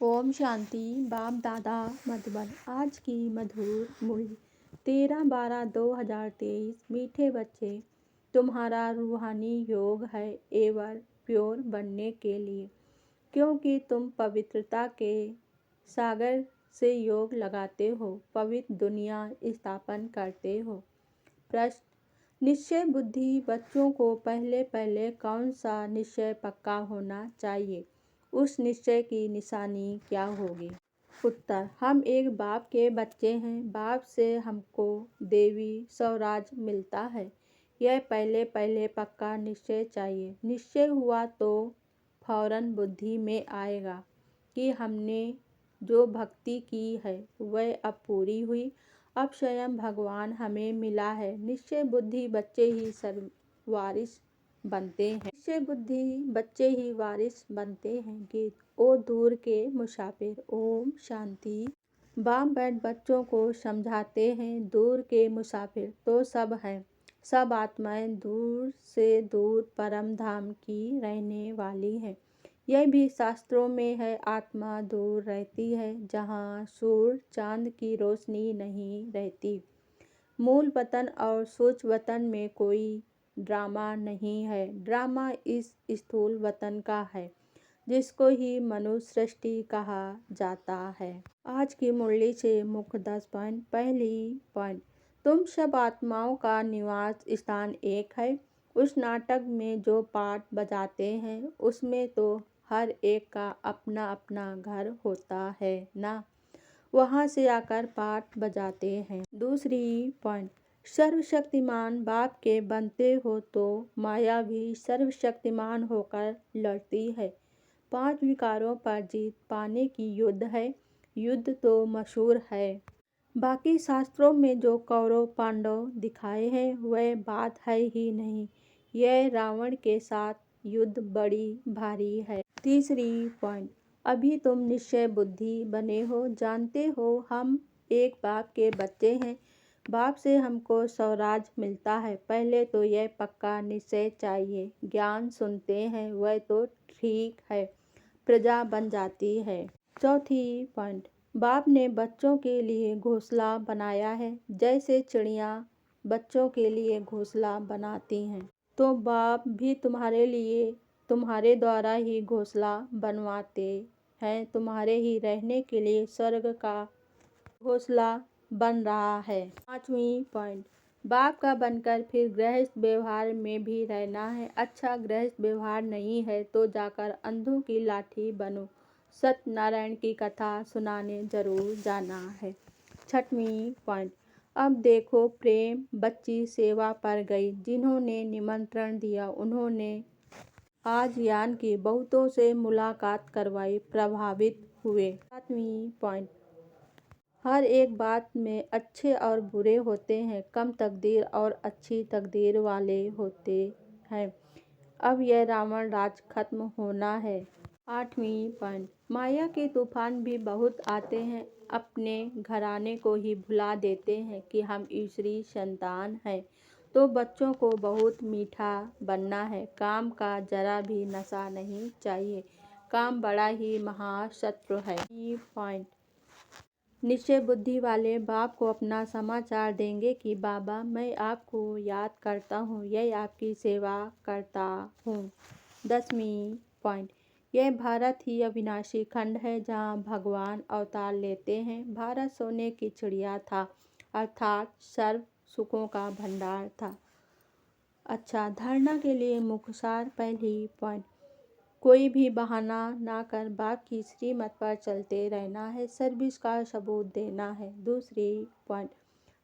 ओम शांति। बाप दादा मधुबन। आज की मधुर मूल्य 13/12/2023। मीठे बच्चे, तुम्हारा रूहानी योग है एवर प्योर बनने के लिए, क्योंकि तुम पवित्रता के सागर से योग लगाते हो, पवित्र दुनिया स्थापन करते हो। प्रश्न: निश्चय बुद्धि बच्चों को पहले पहले कौन सा निश्चय पक्का होना चाहिए? उस निश्चय की निशानी क्या होगी? उत्तर: हम एक बाप के बच्चे हैं। बाप से हमको देवी स्वराज मिलता है। यह पहले पहले पक्का निश्चय चाहिए। निश्चय हुआ तो फौरन बुद्धि में आएगा कि हमने जो भक्ति की है वह अब पूरी हुई। अब स्वयं भगवान हमें मिला है। निश्चय बुद्धि बच्चे ही वारिस बनते हैं। निश्चय बुद्धि बच्चे ही वारिस बनते हैं। गीत। ओ दूर के मुसाफिर। ओम शांति। बाप बैठ बच्चों को समझाते हैं, दूर के मुसाफिर तो सब हैं। सब आत्माएं दूर से दूर परम धाम की रहने वाली हैं। यह भी शास्त्रों में है, आत्मा दूर रहती है जहाँ सूर्य चांद की रोशनी नहीं रहती। मूल वतन और सूक्ष्म वतन में कोई ड्रामा नहीं है। ड्रामा इस स्थूल वतन का है, जिसको ही मनुष्य सृष्टि कहा जाता है। आज की मुरली से मुख्य 10 पॉइंट। पहली पॉइंट: तुम सब आत्माओं का निवास स्थान एक है। उस नाटक में जो पार्ट बजाते हैं उसमें तो हर एक का अपना अपना घर होता है ना, वहाँ से आकर पाठ बजाते हैं। दूसरी पॉइंट: सर्वशक्तिमान बाप के बनते हो तो माया भी सर्वशक्तिमान होकर लड़ती है। 5 विकारों पर जीत पाने की युद्ध है। युद्ध तो मशहूर है। बाकी शास्त्रों में जो कौरव पांडव दिखाए हैं वह बात है ही नहीं। यह रावण के साथ युद्ध बड़ी भारी है। तीसरी पॉइंट: अभी तुम निश्चय बुद्धि बने हो, जानते हो हम एक बाप के बच्चे हैं। बाप से हमको स्वराज मिलता है। पहले तो यह पक्का निश्चय चाहिए। ज्ञान सुनते हैं वह तो ठीक है, प्रजा बन जाती है। चौथी पॉइंट: बाप ने बच्चों के लिए घोंसला बनाया है। जैसे चिड़िया बच्चों के लिए घोंसला बनाती हैं, तो बाप भी तुम्हारे लिए तुम्हारे द्वारा ही घोंसला बनवाते हैं। तुम्हारे ही रहने के लिए स्वर्ग का घोंसला बन रहा है। 5वीं पॉइंट: बाप का बनकर फिर गृहस्थ व्यवहार में भी रहना है। अच्छा गृहस्थ व्यवहार नहीं है तो जाकर अंधों की लाठी बनो। सत्यनारायण की कथा सुनाने जरूर जाना है। 6वीं पॉइंट: अब देखो प्रेम बच्ची सेवा पर गई। जिन्होंने निमंत्रण दिया उन्होंने आज ज्ञान की बहुतों से मुलाकात करवाई, प्रभावित हुए। 7वीं पॉइंट: हर एक बात में अच्छे और बुरे होते हैं, कम तकदीर और अच्छी तकदीर वाले होते हैं। अब यह रावण राज खत्म होना है। 8वीं पॉइंट: माया के तूफान भी बहुत आते हैं, अपने घराने को ही भुला देते हैं कि हम ईश्वरी संतान हैं। तो बच्चों को बहुत मीठा बनना है। काम का जरा भी नशा नहीं चाहिए। काम बड़ा ही महाशत्रु है। पॉइंट: निश्चय बुद्धि वाले बाप को अपना समाचार देंगे कि बाबा मैं आपको याद करता हूँ, यह आपकी सेवा करता हूँ। 10वीं पॉइंट: यह भारत ही अविनाशी खंड है जहाँ भगवान अवतार लेते हैं। भारत सोने की चिड़िया था, अर्थात सर्व सुखों का भंडार था। अच्छा, धारणा के लिए मुख्य सार। पहली पॉइंट: कोई भी बहाना ना कर बाप की श्रीमत पर चलते रहना है, सर्विस का सबूत देना है। दूसरी पॉइंट: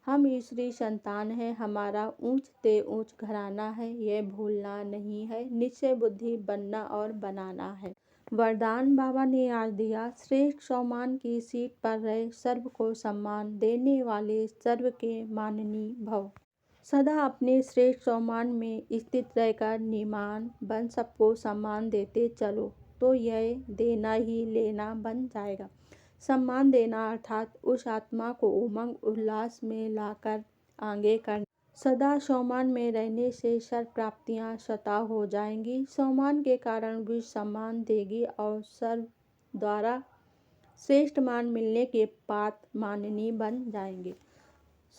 हम ईश्वरी संतान हैं, हमारा ऊंच ते ऊंच घराना है, यह भूलना नहीं है। निश्चय बुद्धि बनना और बनाना है। वरदान बाबा ने आज दिया, श्रेष्ठ सम्मान की सीट पर रहे, सर्व को सम्मान देने वाले सर्व के माननीय भव। सदा अपने श्रेष्ठ सम्मान में स्थित रहकर निमान बन सबको सम्मान देते चलो, तो यह देना ही लेना बन जाएगा। सम्मान देना अर्थात उस आत्मा को उमंग उल्लास में लाकर आगे करना। सदा सम्मान में रहने से सर्व प्राप्तियां स्वतः हो जाएंगी। सम्मान के कारण भी सम्मान देगी और सर्व द्वारा श्रेष्ठ मान मिलने के पात्र माननीय बन जाएंगे।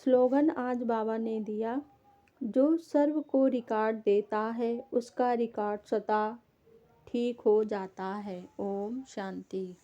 स्लोगन आज बाबा ने दिया, जो सर्व को रिकॉर्ड देता है उसका रिकॉर्ड स्वतः ठीक हो जाता है। ओम शांति।